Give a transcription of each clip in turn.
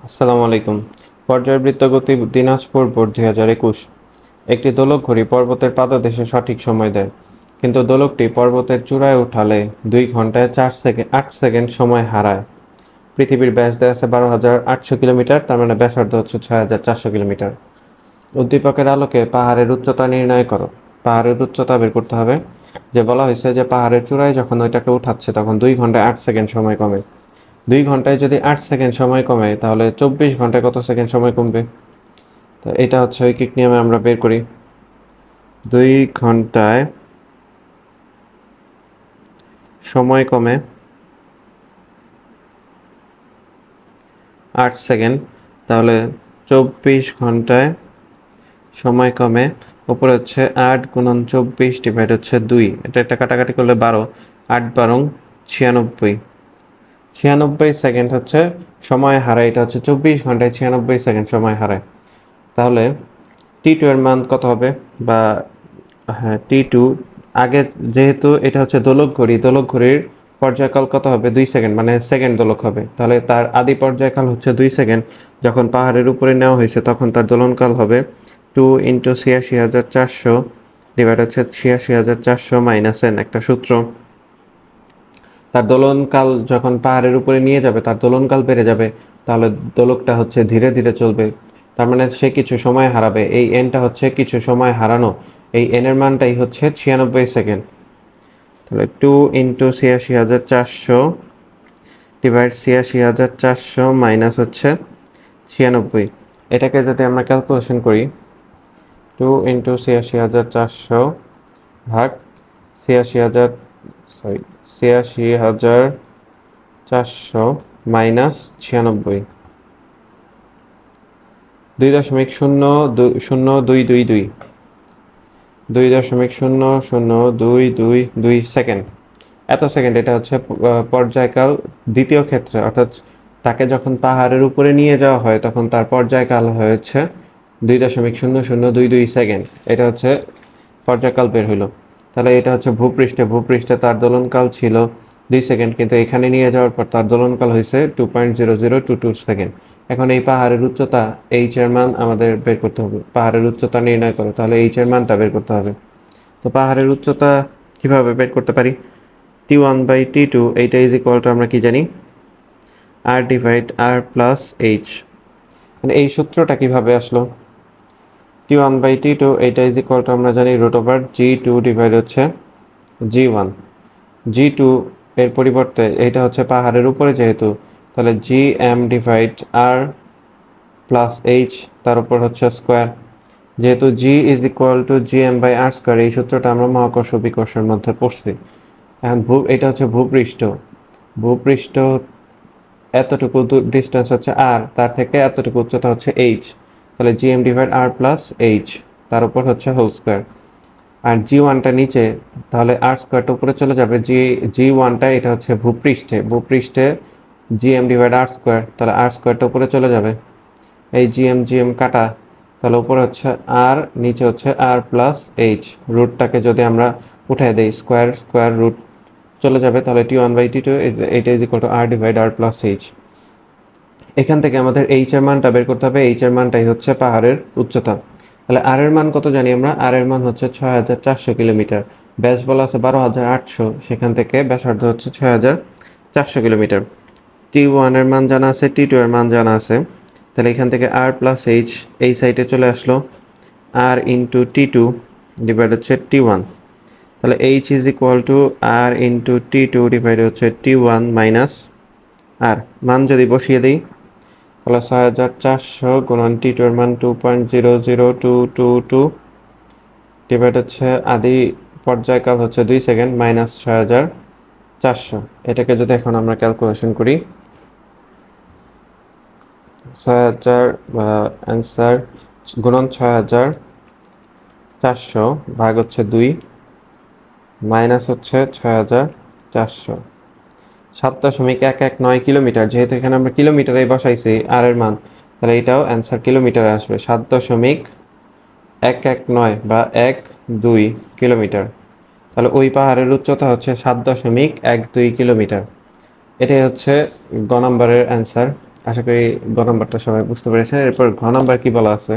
আসসালামু আলাইকুম। পর্যায়বৃত্ত গতি দিনাজপুর বোর্ড 2021। একটি দোলক ঘড়ি পর্বতের পাদদেশে সঠিক সময় দেয়, কিন্তু দোলকটি পর্বতের চূড়ায় উঠালে 2 ঘন্টায় 8 সেকেন্ড সময় হারায়। পৃথিবীর ব্যাস দেয় আছে 12,800 কিলোমিটার, তার মানে ব্যাসার্ধ হচ্ছে 6,400 কিলোমিটার। উদ্দীপকের আলোকে পাহাড়ের উচ্চতা নির্ণয় করো। পাহাড়ের উচ্চতা বের করতে হবে। যে বলা হয়েছে যে পাহাড়ের চূড়ায় যখন ওইটাকে উঠাচ্ছে তখন 2 ঘন্টায় 8 সেকেন্ড সময় কমে। 2 ঘন্টায় যদি 8 সেকেন্ড সময় কমে তাহলে 24 ঘন্টায় কত সেকেন্ড সময় কমবে? তো এটা হচ্ছে ঐকিক নিয়মে আমরা বের করি। 2 ঘন্টায় সময় কমে 8 সেকেন্ড, তাহলে 24 ঘন্টায় সময় কমে উপরে হচ্ছে 8 গুণন 24 ডিভাইড হচ্ছে 2, এটা একটা কাটাকাটি করলে 12, 8 12 96, 96 সেকেন্ড হচ্ছে সময় হারায়। এটা হচ্ছে 24 ঘন্টায় 96 সেকেন্ড সময় হারায়। তাহলে T2 এর মান কত হবে? বা হ্যাঁ, T2 আগে, যেহেতু এটা হচ্ছে দোলক ঘড়ির পর্যায়কাল কত হবে? 2 সেকেন্ড, মানে সেকেন্ড দোলক হবে। তাহলে তার আদি পর্যায়কাল হচ্ছে 2 সেকেন্ড। যখন পাহাড়ের উপরে নেওয়া হয়েছে তখন তার দোলনকাল হবে 2 × 86,400 ডিভাইড হচ্ছে 86,400 মাইনাস n, একটা সূত্র। তার দোলনকাল যখন পাহাড়ের উপরে নিয়ে যাবে তার দোলনকাল বেড়ে যাবে, তাহলে দোলকটা হচ্ছে ধীরে ধীরে চলবে, তার মানে সে কিছু সময় হারাবে। এই এনটা হচ্ছে কিছু সময় হারানো, এই এন এর মানটাই হচ্ছে 96 সেকেন্ড। তাহলে 2 × 86,400 ডিভাইড 86,400 মাইনাস হচ্ছে 96। এটাকে যদি আমরা ক্যালকুলেশন করি, 2 × 86,400 ভাগ 86,000, সরি 86,400 মাইনাস 96, 2.00222, 2.00222 সেকেন্ড। এত সেকেন্ড, এটা হচ্ছে পর্যায়কাল দ্বিতীয় ক্ষেত্রে, অর্থাৎ তাকে যখন পাহাড়ের উপরে নিয়ে যাওয়া হয় তখন তার পর্যায়কাল হয়েছে 2.00022 সেকেন্ড। এটা হচ্ছে পর্যায়কাল বের হইল। তাহলে এটা হচ্ছে ভূপৃষ্ঠে তার দোলনকাল ছিল 2 সেকেন্ড, কিন্তু এখানে নিয়ে যাওয়ার পর তার দোলনকাল হয়েছে 2.0022 সেকেন্ড। এখন এই পাহাড়ের উচ্চতা এইচ এর মান আমাদের বের করতে হবে। পাহাড়ের উচ্চতা নির্ণয় করো, তাহলে এইচ এর মানটা বের করতে হবে। তো পাহাড়ের উচ্চতা কিভাবে বের করতে পারি? T1/T2 এইটা ইজ ইকুয়াল টু আমরা কি জানি? R divide R plus H. মানে এই সূত্রটা কিভাবে আসলো? T1/T2 এইটা ইজ ইকুয়াল টু আমরা জানি √G2 ডিভাইড হচ্ছে G1। G2 এর পরিবর্তে এইটা হচ্ছে পাহাড়ের উপরে যেহেতু, তাহলে GM divide R plus H, তার উপর হচ্ছে স্কোয়ার। যেহেতু G is equal to GM/R square, এই সূত্রটা আমরা মহাকর্ষ বিকর্ষের মধ্যে পড়ছি। এখন এটা হচ্ছে ভূপৃষ্ঠ এতটুকু ডিস্টেন্স হচ্ছে আর, তার থেকে এতটুকু উচ্চতা হচ্ছে এইচ, তাহলে GM divide R plus H, তার উপর হচ্ছে হোল স্কোয়ার। আর G1টা নিচে, তাহলে R স্কোয়ারটা উপরে চলে যাবে। G1টা এটা হচ্ছে ভূপৃষ্ঠে GM ডিভাইড R স্কোয়ার, তাহলে R স্কোয়ারটা উপরে চলে যাবে। এই GM কাটা, তাহলে উপরে হচ্ছে আর, নিচে হচ্ছে R প্লাস এইচ। রুটটাকে যদি আমরা উঠাই দেই, স্কোয়ার রুট চলে যাবে, তাহলে T1/T2 এটা is equal to R divide R plus H. এখান থেকে আমাদের এইচ এর মানটা বের করতে হবে। এইচ এর মানটাই হচ্ছে পাহাড়ের উচ্চতা। তাহলে আর এর মান কত জানি আমরা? আর এর মান হচ্ছে 6,400 কিলোমিটার। ব্যাস বলা আছে 12,800, সেখান থেকে ব্যাসার্ধ হচ্ছে 6,400 কিলোমিটার। T1 এর মান জানা আছে, T2 এর মান জানা আছে, তাহলে এখান থেকে R প্লাস এইচ এই সাইডে চলে আসলো, R ইন্টু T2 ডিভাইড হচ্ছে T1। তাহলে H is equal to R into T2 divide হচ্ছে T1 মাইনাস আর। মান যদি বসিয়ে দিই, তাহলে 6,400 গুণন T2 এর মান 2.00222 ডিভাইড হচ্ছে আদি পর্যায়কাল হচ্ছে 2 সেকেন্ড মাইনাস 6,400। এটাকে যদি এখন আমরা ক্যালকুলেশন করি, 6,000 অ্যান্সার গুণন 6,400 ভাগ হচ্ছে 2 মাইনাস হচ্ছে 6,400, 7.119 কিলোমিটার। যেহেতু এখানে আমরা কিলোমিটারে বসাইছি আর এর মান, তাহলে এটাও অ্যান্সার কিলোমিটারে আসবে। 7.119 বা 12 কিলোমিটার। তাহলে ওই পাহাড়ের উচ্চতা হচ্ছে 7.12 কিলোমিটার। এটাই হচ্ছে গ নম্বরের অ্যান্সার। আশা করি গ নাম্বারটা সবাই বুঝতে পেরেছেন। এরপর ঘ নাম্বার কি বলা আছে,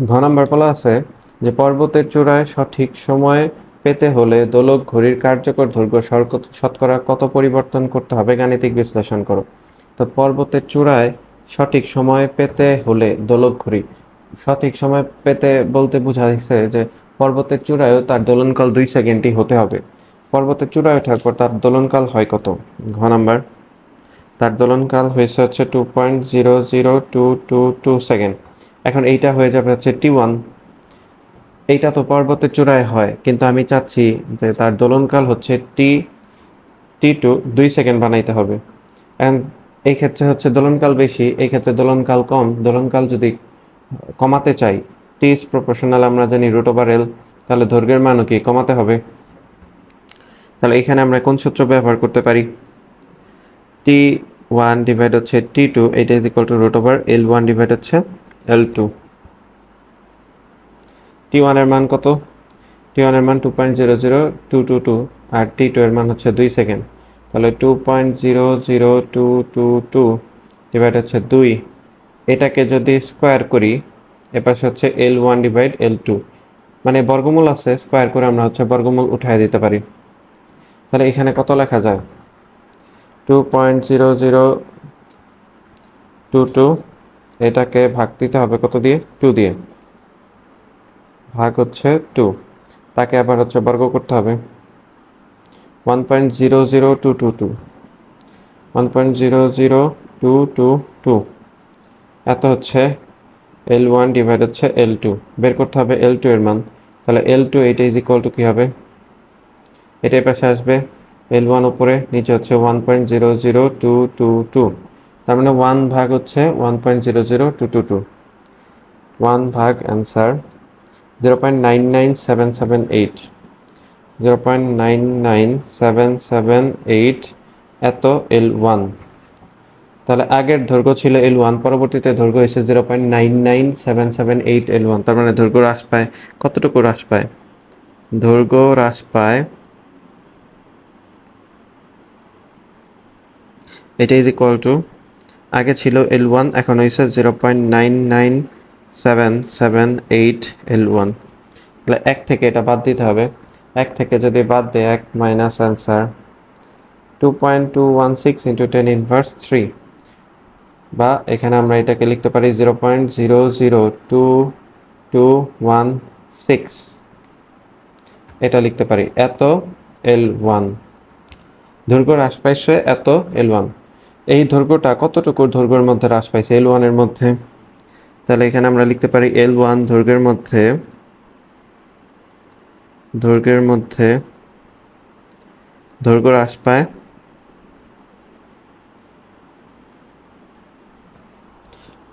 ঘ নাম্বার বলা আছে যে পর্বতের চূড়ায় সঠিক সময় পেতে হলে দোলক ঘড়ির কার্যকর দৈর্ঘ্য শতকরা কত পরিবর্তন করতে হবে, গাণিতিক বিশ্লেষণ করো। তো পর্বতের চূড়ায় সঠিক সময় পেতে হলে দোলক ঘড়ি, সঠিক সময় পেতে বলতে বোঝাইছে যে পর্বতের চূড়ায়ও তার দোলনকাল 2 সেকেন্ডই হতে হবে। পর্বতের চূড়ায় ওঠার পর তার দোলনকাল হয় কত? ঘ নাম্বার, তার দোলনকাল হয়েছে হচ্ছে 2.00222 সেকেন্ড। এখন এইটা হয়ে যাবে হচ্ছে T1। এইটা তো পর্বতের চূড়ায় হয়, কিন্তু আমি চাচ্ছি যে তার দোলনকাল হচ্ছে T2 2 সেকেন্ড বানাইতে হবে। এখন এই ক্ষেত্রে হচ্ছে দোলনকাল বেশি, এই ক্ষেত্রে দোলনকাল কম। দোলনকাল যদি কমাতে চাই, T ইজ প্রপোর্শনাল আমরা জানি √L, তাহলে দৈর্ঘ্যের মানও কি কমাতে হবে। তাহলে এখানে আমরা কোন সূত্র ব্যবহার করতে পারি? T1 ডিভাইড হচ্ছে T2, এটা is equal to √L1 divide হচ্ছে L2। T1 এর মান কত? T1 এর মান 2.00222 আর T2 এর মান হচ্ছে 2 সেকেন্ড। তাহলে 2.00222 ডিভাইড হচ্ছে 2, এটাকে যদি স্কোয়ার করি এপাশে হচ্ছে L1 ডিভাইড L2, মানে বর্গমূল আছে, স্কোয়ার করে আমরা হচ্ছে বর্গমূল উঠায় দিতে পারি। তাহলে এখানে কত লেখা যায়? 2.0022, এটাকে ভাগ দিতে হবে কত দিয়ে? 2 দিয়ে। ভাগ হচ্ছে 2, তাকে আবার হচ্ছে বর্গ করতে হবে 1.00222, 1.00222, এত হচ্ছে L1 ডিভাইড হচ্ছে L2। বের করতে হবে L2 এর মান। তাহলে L2 এটা ইজ ইকুয়াল টু কী হবে? এটাই পাশে আসবে L1 উপরে, নিচে হচ্ছে 1.00222, তার মানে 1 ভাগ হচ্ছে 1.00222, 1 ভাগ অ্যান্সার 0.99778, 0.99778 এত L1। তাহলে আগের দৈর্ঘ্য ছিল L1, পরবর্তীতে দৈর্ঘ্য হয়েছে 0.99778 L1। তার মানে দৈর্ঘ্য হ্রাস পায় কতটুকু? হ্রাস পায়, দৈর্ঘ্য হ্রাস পায়, এটা ইজ ইকুয়াল টু, আগে ছিল L1, এখন হয়েছে 0.99778 L1। তাহলে 1 থেকে এটা বাদ দিতে হবে। 1 থেকে যদি বাদ দেয় 1 মাইনাস অ্যান্সার 2.216 ইন্টু 10 ইনভার্স 3, বা এখানে আমরা এটাকে লিখতে পারি 0.002216, এটা লিখতে পারি এত L1। দৈর্ঘ্য হ্রাস পাইছে এত L1। এই দৈর্ঘ্যটা কতটুকুর দৈর্ঘ্যের মধ্যে হ্রাস পাইছে? L1 এর মধ্যে। তাহলে এখানে আমরা লিখতে পারি L1 দৈর্ঘ্যের মধ্যে দৈর্ঘ্য হ্রাস পায়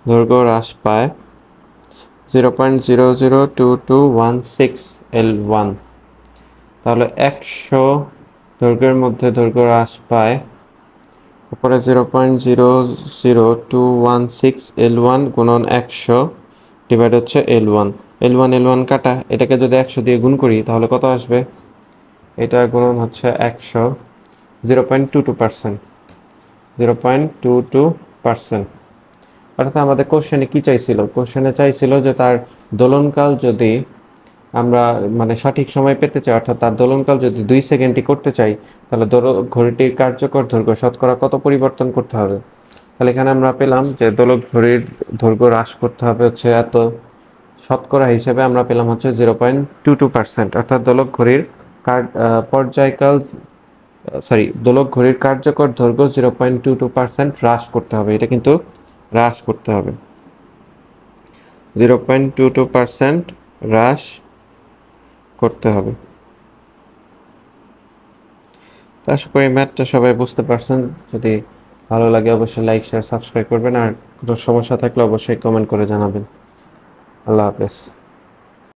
দৈর্ঘ্য হ্রাস পায় 0.002216 L1। তাহলে 100 দৈর্ঘ্যের মধ্যে দৈর্ঘ্য হ্রাস পায় উপরে 0.00216 L1 গুণন 100 ডিভাইড হচ্ছে L1। L1 কাটা, এটাকে যদি 100 দিয়ে গুণ করি তাহলে কত আসবে? এটা গুণন হচ্ছে 100, 0.22%, 0.22%। অর্থাৎ আমাদের কোশ্চেনে কি চাইছিল? কোশ্চেনে চাইছিল যে তার দোলনকাল যদি আমরা মানে সঠিক সময় পেতে চাই, অর্থাৎ তার দোলনকাল যদি 2 সেকেন্ডই করতে চাই, তাহলে ঘড়িটির কার্যকর দৈর্ঘ্য শতকরা কত পরিবর্তন করতে হবে। তাহলে এখানে আমরা পেলাম যে দোলক ঘড়ির দৈর্ঘ্য হ্রাস করতে হবে হচ্ছে এত, শতকরা হিসেবে আমরা পেলাম হচ্ছে 0.22%। অর্থাৎ দোলক ঘড়ির দোলক ঘড়ির কার্যকর দৈর্ঘ্য 0.22% হ্রাস করতে হবে। এটা কিন্তু হ্রাস করতে হবে, 0.22% হ্রাস করতে হবে। আশা করি ম্যাথটা সবাই বুঝতে পারছেন। যদি ভালো লাগে অবশ্যই লাইক, শেয়ার, সাবস্ক্রাইব করবেন, আর কোনো সমস্যা থাকলে অবশ্যই কমেন্ট করে জানাবেন। আল্লাহ হাফেজ।